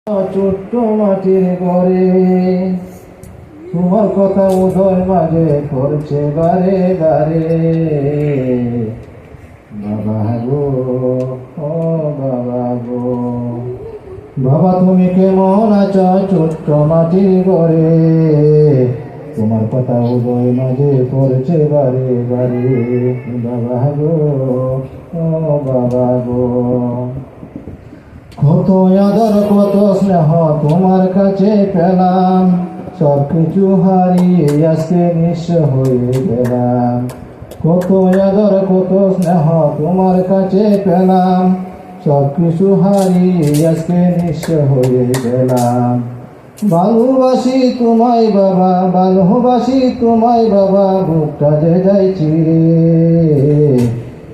ছোট্ট মাটির ঘরে তোমার কথা উদয় মাঝে পড়ছে বারে বারে। বাবা গো, ও বাবা গো, বাবা তুমি কেমন আছো ছোট্ট মাটির ঘরে? তোমার কথা উদয় মাঝে পড়ছে বারে বারে। বাবা গো, ও বাবা গো, কত আদর কত স্নেহ তোমার কাছে পেলাম, সব কিছু হারিয়ে আজকে নিঃস্ব হয়ে গেলাম। কত আদর কত স্নেহ তোমার কাছে পেলাম, সব কিছু হারিয়ে আজকে নিঃস্ব হয়ে গেলাম। ভালোবাসি তোমায় বাবা, ভালোবাসি তোমায় বাবা, বুকটা যে যাইছি রে।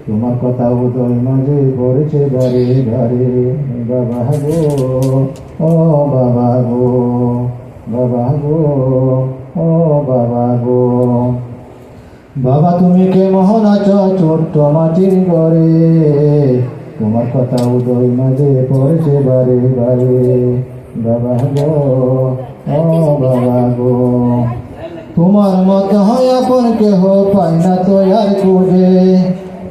তোমার কথা উদয় মাঝে পড়েছে বারে বারে। বাবা গো, ও বাবা গো, বাবা গো, ও বাবা গো, বাবা তুমি কেমন আছো ছোট্ট মাটির ঘরে? তোমার কথা উদয় মাঝে পড়েছে বারে বারে। বাবা গো, ও বাবা গো, তোমার মতো হয় আপন কেহ পাই না তো আর খুঁজে।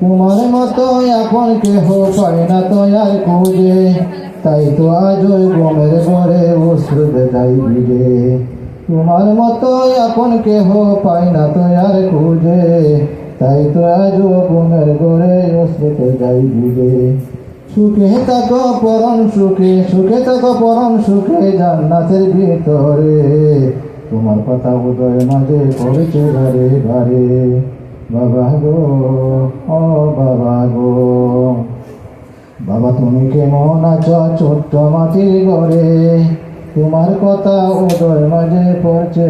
তোমার মতো আপন কেহ পাই না তো আর খুঁজে, তাই তো আজ ওই গমের ঘরে অশ্রু দেখাই ভিজে। তোমার মতো আপন কেহ পাই না তো আর খুঁজে, তাই তো আজ গমের ঘরে অশ্রু দেখাই ভিজে। সুখে থাকো পরম সুখে, সুখে থাকো পরম সুখে জান্নাতের ভিতরে। তোমার কথা উদয় মাঝে পড়েছে বারে বারে। বাবা গো, ও বাবা গো, বাবা তুমি কেমন আছো ছোট্ট মাটির ঘরে? তোমার কথা উদয় মাঝে পড়ছে